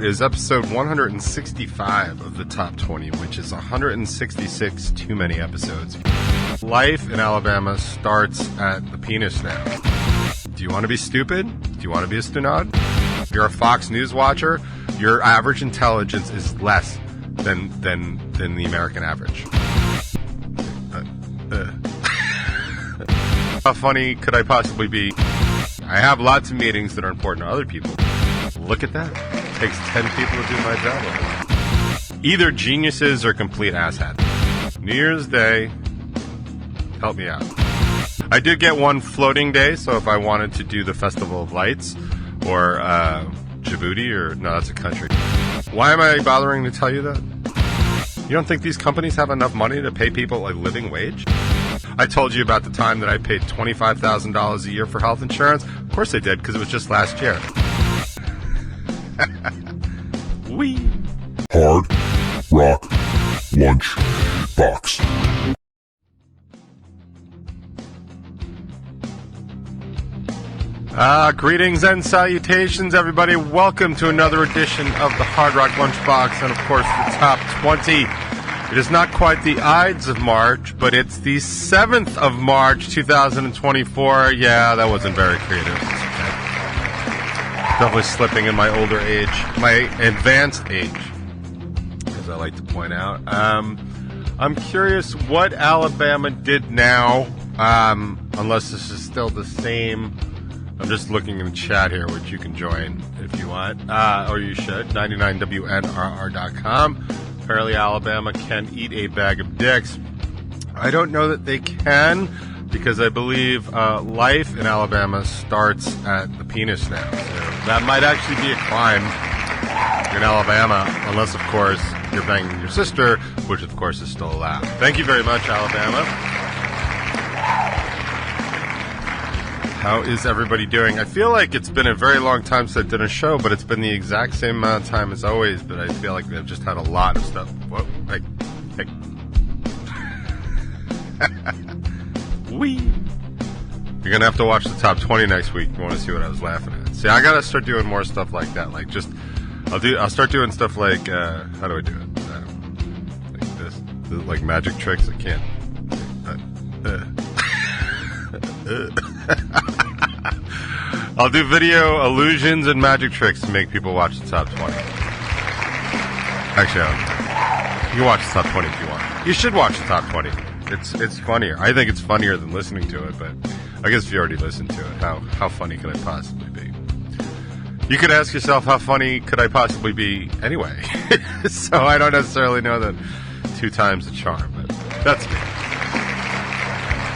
Is episode 165 of the top 20, which is 166 too many episodes. Life in Alabama starts at the penis now. Do you want to be stupid? Do you want to be a stunad? If you're a Fox News watcher, your average intelligence is less than the American average. How funny could I possibly be? I have lots of meetings that are important to other people. Look at that. It takes 10 people to do my job. Either geniuses or complete asshats. New Year's Day, help me out. I did get one floating day, so if I wanted to do the Festival of Lights or Djibouti, or no, that's a country. Why am I bothering to tell you that? You don't think these companies have enough money to pay people a living wage? I told you about the time that I paid $25,000 a year for health insurance. Of course I did, because it was just last year. Wee. Hard Rock Lunchbox. Greetings and salutations, everybody. Welcome to another edition of the Hard Rock Lunchbox, and of course the top 20. It is not quite the Ides of March, but it's the 7th of March, 2024. Yeah, that wasn't very creative. Definitely slipping in my older age, my advanced age, as I like to point out. I'm curious what Alabama did now, unless this is still the same. I'm just looking in the chat here, which you can join if you want, or you should, 99WNRR.com. Apparently Alabama can eat a bag of dicks. I don't know that they can, because I believe life in Alabama starts at the penis now. So that might actually be a crime in Alabama, unless, of course, you're banging your sister, which, of course, is still allowed. Thank you very much, Alabama. How is everybody doing? I feel like it's been a very long time since I did a show, but it's been the exact same amount of time as always, but I feel like they've just had a lot of stuff. Whoa, hey. Wee. You're gonna have to watch the top 20 next week if you want to see what I was laughing at. See, I gotta start doing more stuff like that. Like, just, I'll start doing stuff like, how do I do it? Like this, like magic tricks. I can't. I'll do video illusions and magic tricks to make people watch the top 20. Actually, you can watch the top 20 if you want. You should watch the top 20. It's funnier. I think it's funnier than listening to it, but I guess if you already listened to it, how funny could I possibly be? You could ask yourself, how funny could I possibly be anyway? So I don't necessarily know that 2 times the charm, but that's me.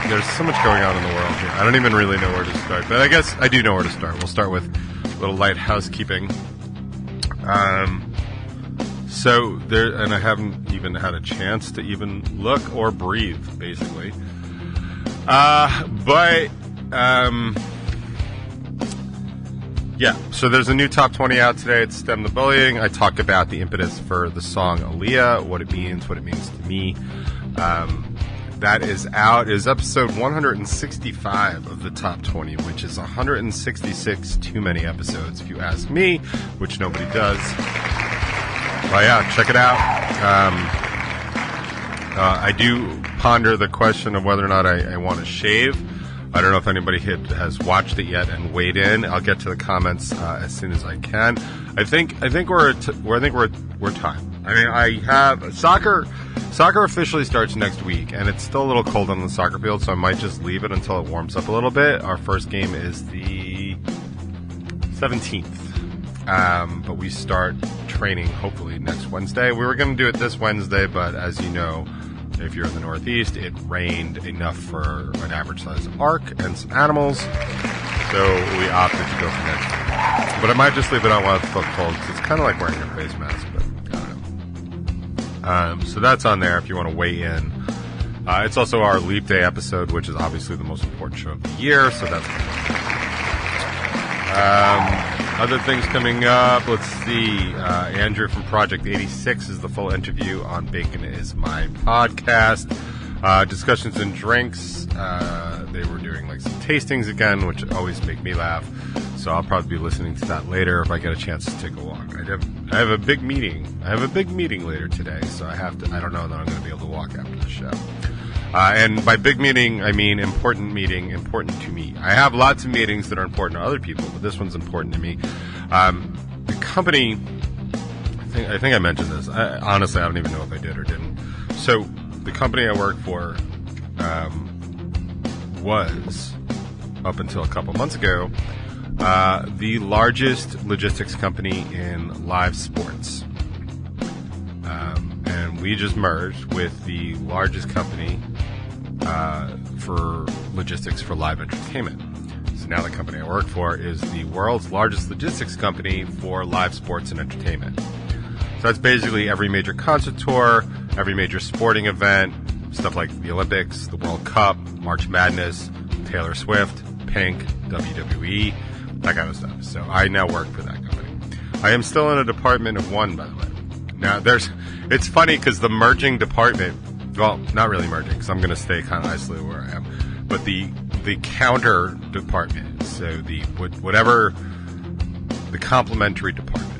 There's so much going on in the world here. I don't even really know where to start, but I guess I do know where to start. We'll start with a little light housekeeping. So there, and I haven't even had a chance to even look or breathe, basically. Yeah, so there's a new top 20 out today. It's Stem the Bullying. I talk about the impetus for the song Aaliyah, what it means to me. That is out. It is episode 165 of the top 20, which is 166 too many episodes, if you ask me, which nobody does. But yeah, check it out. I do ponder the question of whether or not I want to shave. I don't know if anybody has watched it yet and weighed in. I'll get to the comments as soon as I can. I think we're time. I mean, I have soccer. Soccer officially starts next week, and it's still a little cold on the soccer field, so I might just leave it until it warms up a little bit. Our first game is the 17th, but we start training hopefully next Wednesday. We were going to do it this Wednesday, but as you know, if you're in the Northeast, it rained enough for an average-sized ark and some animals, so we opted to go for next week. But I might just leave it on while it's still cold, because it's kind of like wearing a face mask, but so that's on there if you want to weigh in. It's also our Leap Day episode, which is obviously the most important show of the year, so that's other things coming up. Let's see. Andrew from Project 86 is the full interview on Bacon Is My Podcast. Discussions and drinks. They were doing like some tastings again, which always make me laugh. So I'll probably be listening to that later if I get a chance to take a walk. I have a big meeting. I have a big meeting later today, so I don't know that I'm going to be able to walk after the show. And by big meeting, I mean important meeting, important to me. I have lots of meetings that are important to other people, but this one's important to me. The company, I think I mentioned this. Honestly, I don't even know if I did or didn't. So the company I work for was, up until a couple months ago, the largest logistics company in live sports. And we just merged with the largest company for logistics for live entertainment. So now the company I work for is the world's largest logistics company for live sports and entertainment. So that's basically every major concert tour, every major sporting event, stuff like the Olympics, the World Cup, March Madness, Taylor Swift, Pink, WWE, that kind of stuff. So I now work for that company. I am still in a department of one, by the way. Now, it's funny because the merging department, well, not really merging because I'm going to stay kind of isolated where I am, but the counter department, so the complementary department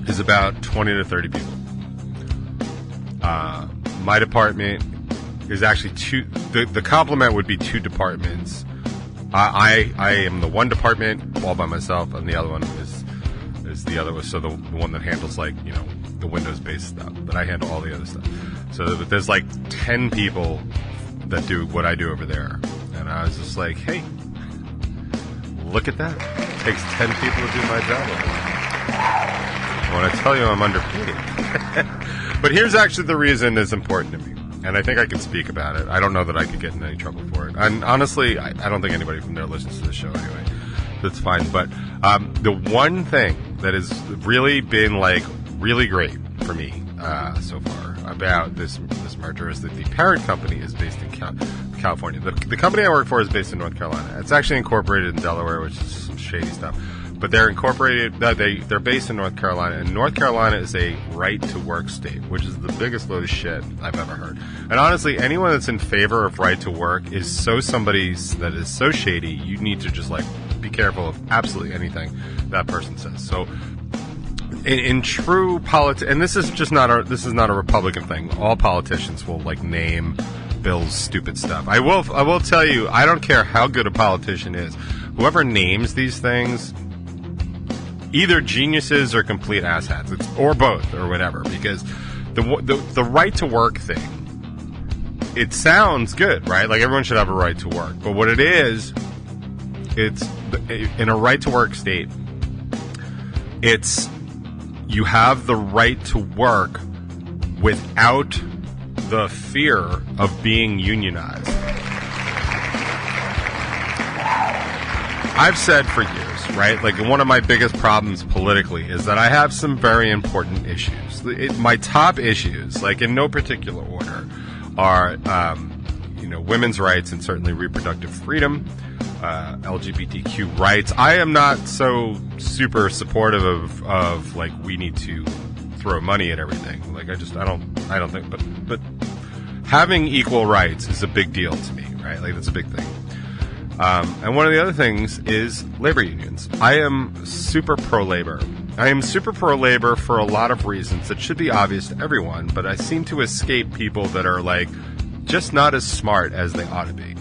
is about 20 to 30 people. My department is actually the complement would be two departments. I am the one department all by myself, and the other one is the other one. So the one that handles the Windows-based stuff, but I handle all the other stuff. So there's like 10 people that do what I do over there, and I was just like, hey, look at that! It takes 10 people to do my job over there. When I tell you I'm underpaid. But here's actually the reason it's important to me, and I think I can speak about it. I don't know that I could get in any trouble for it. And honestly, I don't think anybody from there listens to the show anyway. That's fine. But the one thing that has really been really great for me so far about this merger is that the parent company is based in California. The company I work for is based in North Carolina. It's actually incorporated in Delaware, which is some shady stuff. But they're incorporated. They're based in North Carolina, and North Carolina is a right-to-work state, which is the biggest load of shit I've ever heard. And honestly, anyone that's in favor of right-to-work is somebody that is so shady. You need to just be careful of absolutely anything that person says. So, in true politics, and this is not a Republican thing. All politicians will name Bill's stupid stuff. I will tell you, I don't care how good a politician is. Whoever names these things, either geniuses or complete asshats, or both, or whatever. Because the right to work thing, it sounds good, right? Like everyone should have a right to work. But what it is, it's in a right to work state. It's you have the right to work without the fear of being unionized. I've said for years, right? One of my biggest problems politically is that I have some very important issues. My top issues, in no particular order, are, women's rights and certainly reproductive freedom, LGBTQ rights. I am not so super supportive of we need to throw money at everything. I don't think, but having equal rights is a big deal to me, right? That's a big thing. And one of the other things is labor unions. I am super pro-labor. I am super pro-labor for a lot of reasons that should be obvious to everyone, but I seem to escape people that are just not as smart as they ought to be.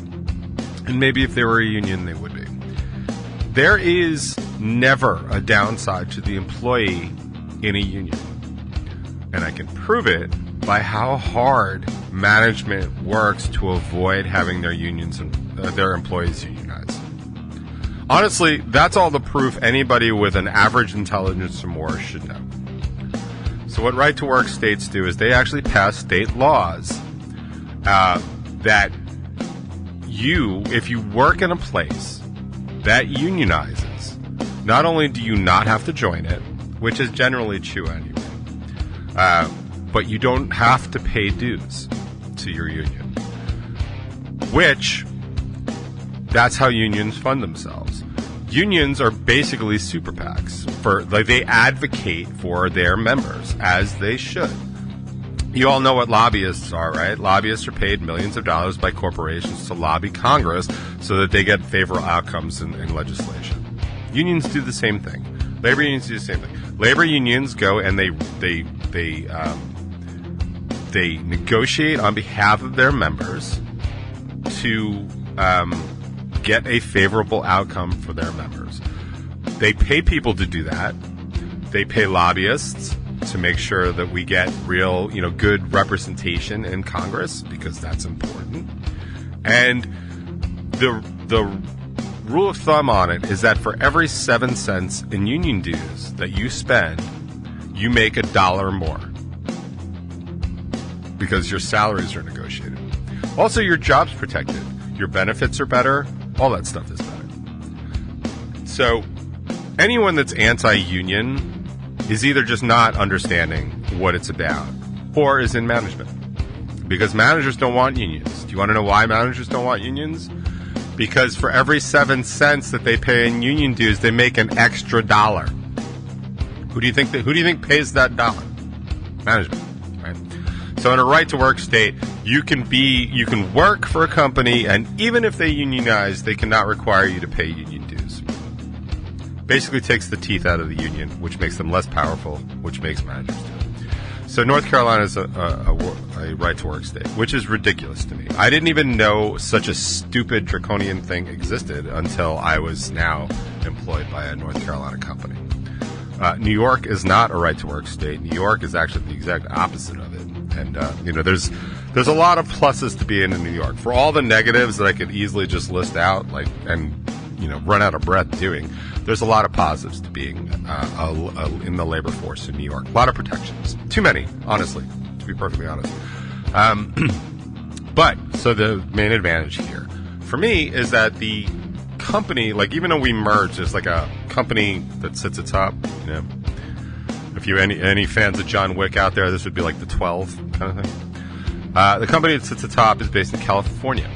And maybe if they were a union, they would be. There is never a downside to the employee in a union. And I can prove it by how hard management works to avoid having their employees unionized. Honestly, that's all the proof anybody with an average intelligence or more should know. So what right-to-work states do is they actually pass state laws that if you work in a place that unionizes, not only do you not have to join it, which is generally true anyway, but you don't have to pay dues to your union, which that's how unions fund themselves. Unions are basically super PACs. They advocate for their members, as they should. You all know what lobbyists are, right? Lobbyists are paid millions of dollars by corporations to lobby Congress so that they get favorable outcomes in legislation. Unions do the same thing. Labor unions do the same thing. Labor unions go and they negotiate on behalf of their members to get a favorable outcome for their members. They pay people to do that. They pay lobbyists to make sure that we get real, good representation in Congress, because that's important. And the rule of thumb on it is that for every 7 cents in union dues that you spend, you make $1 more, because your salaries are negotiated. Also, your job's protected. Your benefits are better. All that stuff is better. So anyone that's anti-union is either just not understanding what it's about or is in management. Because managers don't want unions. Do you want to know why managers don't want unions? Because for every 7 cents that they pay in union dues, they make an extra $1. Who do you think pays that dollar? Management, right? So in a right to work state, you can work for a company, and even if they unionize, they cannot require you to pay union dues. Basically takes the teeth out of the union, which makes them less powerful, which makes managers do it. So North Carolina is a right to work state, which is ridiculous to me. I didn't even know such a stupid draconian thing existed until I was now employed by a North Carolina company. New York is not a right to work state. New York is actually the exact opposite of it. And there's a lot of pluses to being in New York. For all the negatives that I could easily just list out, and run out of breath doing, there's a lot of positives to being in the labor force in New York. A lot of protections. Too many, honestly, to be perfectly honest. But so the main advantage here for me is that the company, even though we merged, there's a company that sits atop. If you any fans of John Wick out there, this would be like the 12 kind of thing. The company that sits atop is based in California.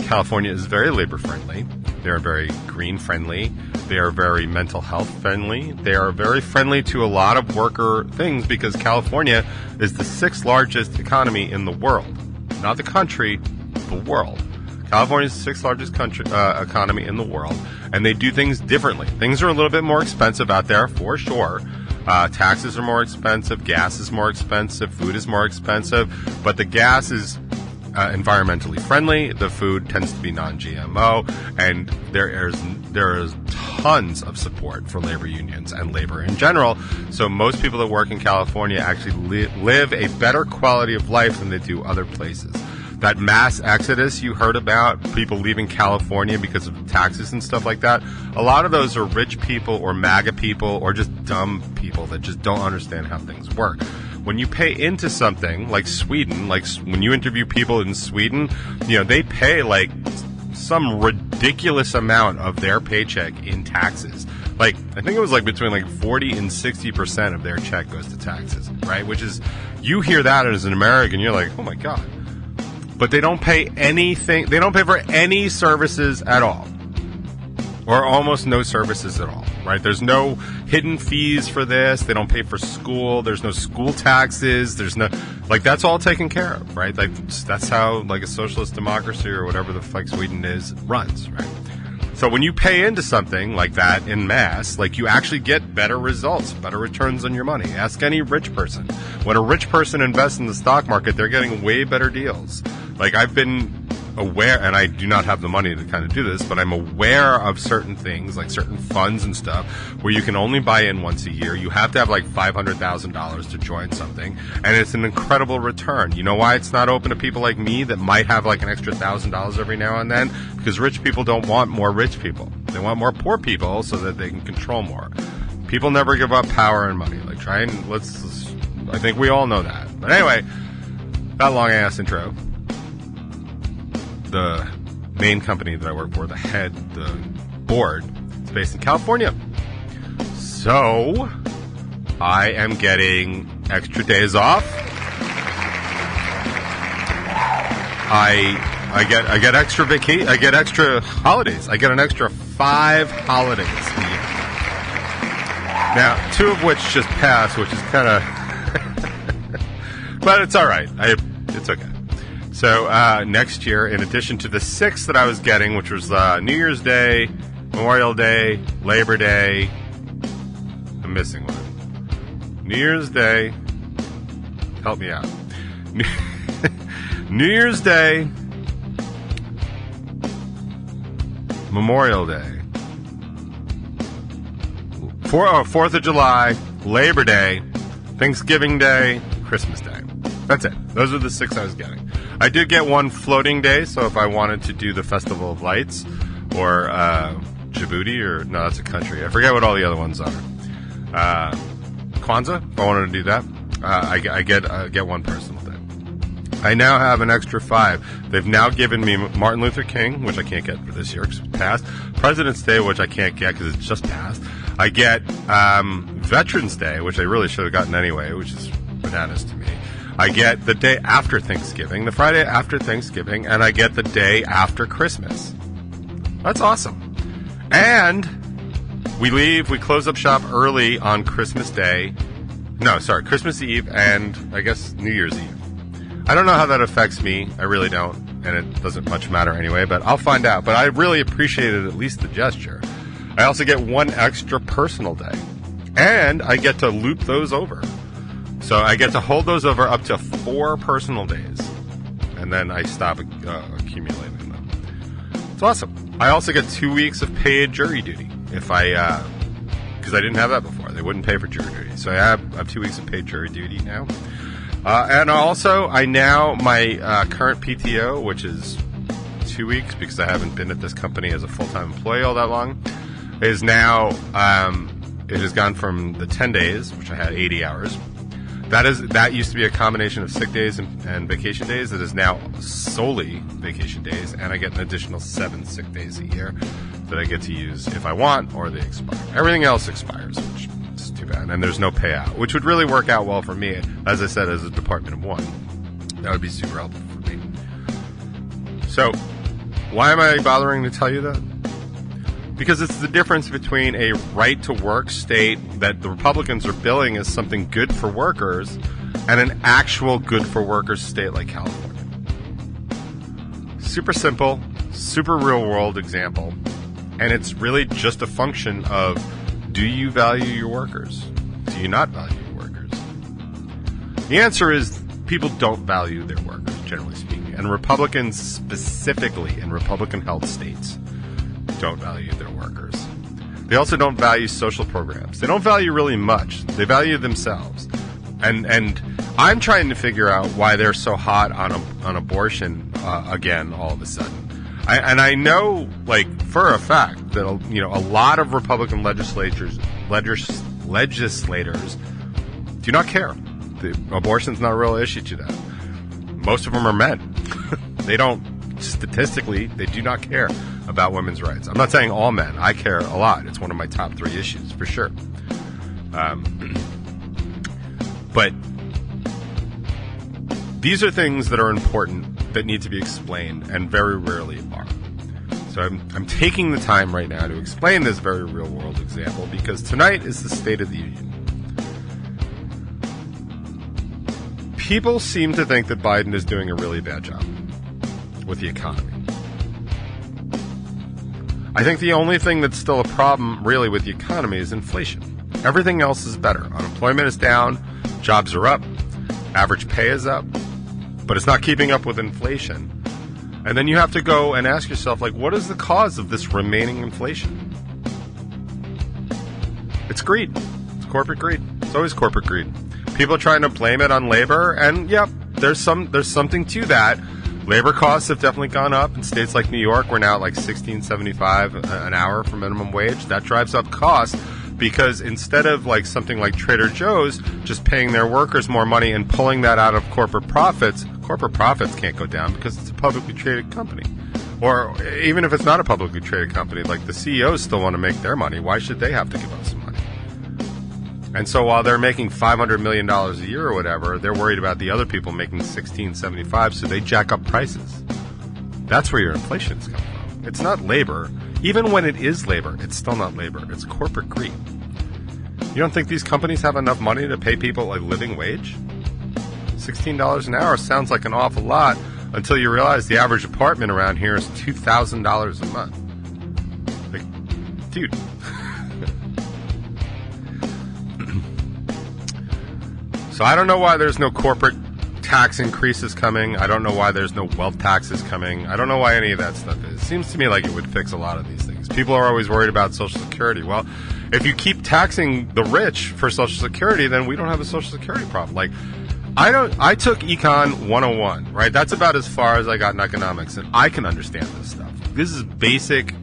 California is very labor friendly. They are very green friendly. They are very mental health friendly. They are very friendly to a lot of worker things, because California is the 6th largest economy in the world. Not the country, the world. California is the 6th largest economy in the world, and they do things differently. Things are a little bit more expensive out there, for sure. Taxes are more expensive, gas is more expensive, food is more expensive, but the gas is environmentally friendly. The food tends to be non-GMO, and there is tons of support for labor unions and labor in general. So most people that work in California actually live a better quality of life than they do other places. That mass exodus you heard about, people leaving California because of taxes and stuff like that, a lot of those are rich people or MAGA people or just dumb people that just don't understand how things work. When you pay into something like Sweden, when you interview people in Sweden, they pay some ridiculous amount of their paycheck in taxes. I think it was between 40 and 60% of their check goes to taxes, right? Which is, you hear that as an American, you're like, oh my God. But they don't pay anything. They don't pay for any services at all, or almost no services at all, right? There's no hidden fees for this. They don't pay for school. There's no school taxes. There's no, that's all taken care of, right? That's how, a socialist democracy or whatever the fuck Sweden is runs, right? So when you pay into something like that in mass, you actually get better results, better returns on your money. Ask any rich person. When a rich person invests in the stock market, they're getting way better deals. I've been aware, and I do not have the money to kind of do this, but I'm aware of certain things, certain funds and stuff, where you can only buy in once a year. You have to have $500,000 to join something, and it's an incredible return. You know why it's not open to people like me that might have an extra $1,000 every now and then? Because rich people don't want more rich people. They want more poor people so that they can control more. People never give up power and money. I think we all know that. But anyway, that long ass intro. The main company that I work for, the board, is based in California. So I am getting extra days off. I get extra vacation. I get extra holidays. I get an extra 5 holidays a year. Now, 2 of which just passed, which is kind of But it's all right. It's okay. So next year, in addition to the 6 that I was getting, which was New Year's Day, Memorial Day, Labor Day, I'm missing one. New Year's Day, help me out. New Year's Day, Memorial Day, 4th of July, Labor Day, Thanksgiving Day, Christmas Day. That's it. Those are the 6 I was getting. I did get one floating day, so if I wanted to do the Festival of Lights or Djibouti, or no, that's a country. I forget what all the other ones are. Kwanzaa, if I wanted to do that, I get one personal day. I now have an extra 5. They've now given me Martin Luther King, which I can't get for this year because it's passed. President's Day, which I can't get because it's just passed. I get Veterans Day, which I really should have gotten anyway, which is bananas to me. I get the day after Thanksgiving, the Friday after Thanksgiving, and I get the day after Christmas. That's awesome. And we close up shop early on Christmas Day. No, sorry, Christmas Eve and I guess New Year's Eve. I don't know how that affects me. I really don't. And it doesn't much matter anyway, but I'll find out. But I really appreciated at least the gesture. I also get one extra personal day. And I get to loop those over. So I get to hold those over up to 4 personal days. And then I stop accumulating them. It's awesome. I also get 2 weeks of paid jury duty. If because I didn't have that before. They wouldn't pay for jury duty. So I have 2 weeks of paid jury duty now. And also, my current PTO, which is 2 weeks because I haven't been at this company as a full-time employee all that long, is now, it has gone from the 10 days, which I had 80 hours. That used to be a combination of sick days and vacation days. It is now solely vacation days, and I get an additional 7 sick days a year that I get to use if I want, or they expire. Everything else expires, which is too bad, and there's no payout, which would really work out well for me. As I said, as a department of 1, that would be super helpful for me. So, why am I bothering to tell you that? Because it's the difference between a right-to-work state that the Republicans are billing as something good for workers and an actual good-for-workers state like California. Super simple, super real-world example, and it's really just a function of, do you value your workers? Do you not value your workers? The answer is people don't value their workers, generally speaking, and Republicans specifically in Republican-held states don't value their workers. They also don't value social programs. They don't value really much. They value themselves. And I'm trying to figure out why they're so hot on abortion again all of a sudden. I know, like, for a fact that, a lot of Republican legislators do not care. Abortion's not a real issue to them. Most of them are men. Statistically, they do not care about women's rights. I'm not saying all men. I care a lot. It's one of my top 3 issues, for sure. But these are things that are important that need to be explained, and very rarely are. So I'm taking the time right now to explain this very real-world example, because tonight is the State of the Union. People seem to think that Biden is doing a really bad job with the economy. I think the only thing that's still a problem, really, with the economy is inflation. Everything else is better. Unemployment is down, jobs are up, average pay is up, but it's not keeping up with inflation. And then you have to go and ask yourself, like, what is the cause of this remaining inflation? It's greed. It's corporate greed. It's always corporate greed. People are trying to blame it on labor, and yep, there's something to that. Labor costs have definitely gone up in states like New York. We're now at like $16.75 an hour for minimum wage. That drives up costs because instead of like something like Trader Joe's just paying their workers more money and pulling that out of corporate profits can't go down because it's a publicly traded company. Or even if it's not a publicly traded company, like the CEOs still want to make their money. Why should they have to give up some money? And so while they're making $500 million a year or whatever, they're worried about the other people making $16.75, so they jack up prices. That's where your inflation is coming from. It's not labor. Even when it is labor, it's still not labor. It's corporate greed. You don't think these companies have enough money to pay people a living wage? $16 an hour sounds like an awful lot until you realize the average apartment around here is $2,000 a month. Like, dude. So I don't know why there's no corporate tax increases coming. I don't know why there's no wealth taxes coming. I don't know why any of that stuff is. It seems to me like it would fix a lot of these things. People are always worried about Social Security. Well, if you keep taxing the rich for Social Security, then we don't have a Social Security problem. Like, I took Econ 101, right? That's about as far as I got in economics, and I can understand this stuff. This is basic,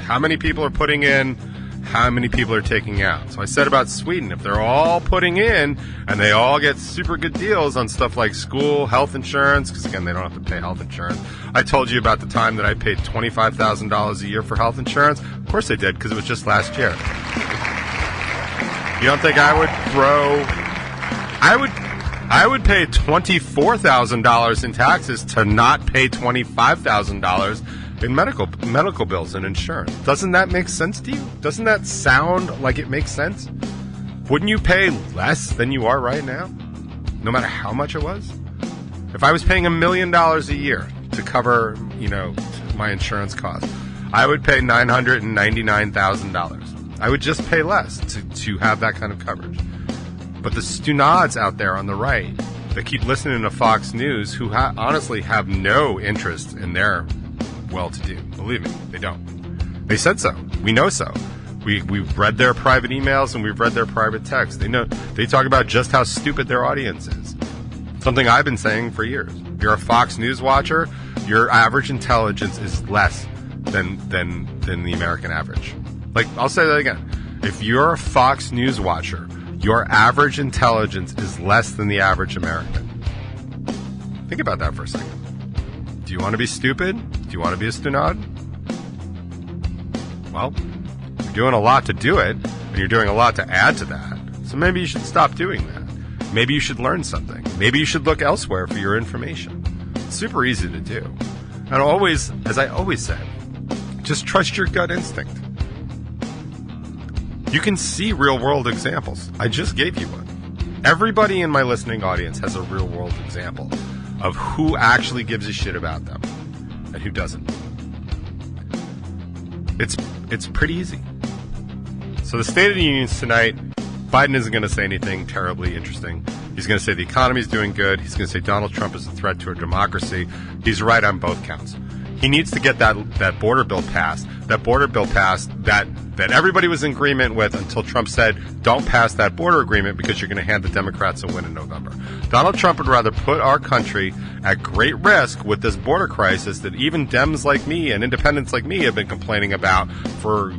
how many people are putting in, how many people are taking out. So I said about Sweden, if they're all putting in and they all get super good deals on stuff like school, health insurance, because again, they don't have to pay health insurance. I told you about the time that I paid $25,000 a year for health insurance. Of course I did, because it was just last year. You don't think I would I would pay $24,000 in taxes to not pay $25,000 in medical bills and insurance. Doesn't that make sense to you? Doesn't that sound like it makes sense? Wouldn't you pay less than you are right now, no matter how much it was? If I was paying $1 million a year to cover, my insurance costs, I would pay $999,000. I would just pay less to have that kind of coverage. But the stunads out there on the right that keep listening to Fox News, who honestly have no interest in their well-to-do. Believe me, they don't. They said so. We know so. We've read their private emails and we've read their private texts. They talk about just how stupid their audience is. Something I've been saying for years. If you're a Fox News watcher, your average intelligence is less than the American average. Like, I'll say that again. If you're a Fox News watcher, your average intelligence is less than the average American. Think about that for a second. Do you want to be stupid? Do you want to be a stunad? Well, you're doing a lot to do it, and you're doing a lot to add to that. So maybe you should stop doing that. Maybe you should learn something. Maybe you should look elsewhere for your information. It's super easy to do. And always, as I always say, just trust your gut instinct. You can see real-world examples. I just gave you one. Everybody in my listening audience has a real-world example of who actually gives a shit about them and who doesn't. It's pretty easy. So the State of the Union's tonight, Biden isn't going to say anything terribly interesting. He's going to say the economy's doing good. He's going to say Donald Trump is a threat to our democracy. He's right on both counts. He needs to get that border bill passed. That border bill passed that everybody was in agreement with until Trump said, don't pass that border agreement because you're going to hand the Democrats a win in November. Donald Trump would rather put our country at great risk with this border crisis that even Dems like me and independents like me have been complaining about for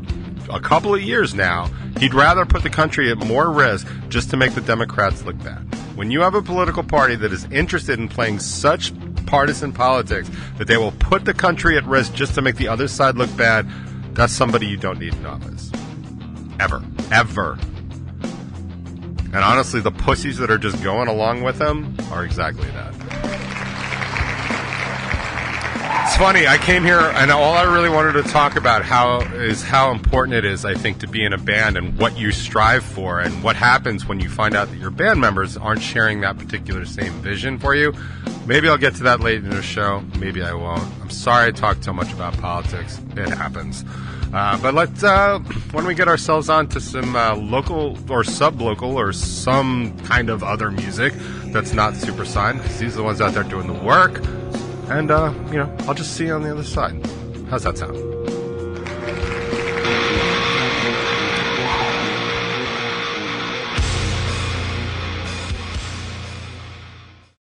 a couple of years now. He'd rather put the country at more risk just to make the Democrats look bad. When you have a political party that is interested in playing such partisan politics that they will put the country at risk just to make the other side look bad, that's somebody you don't need in office. Ever. And honestly, the pussies that are just going along with them are exactly that. It's funny, I came here and all I really wanted to talk about how important it is, I think, to be in a band and what you strive for and what happens when you find out that your band members aren't sharing that particular same vision for you. Maybe I'll get to that late in the show. Maybe I won't. I'm sorry I talked so much about politics. It happens. But let's, when we get ourselves on to some local or sub-local or some kind of other music that's not super signed, because these are the ones out there doing the work. And, I'll just see you on the other side. How's that sound?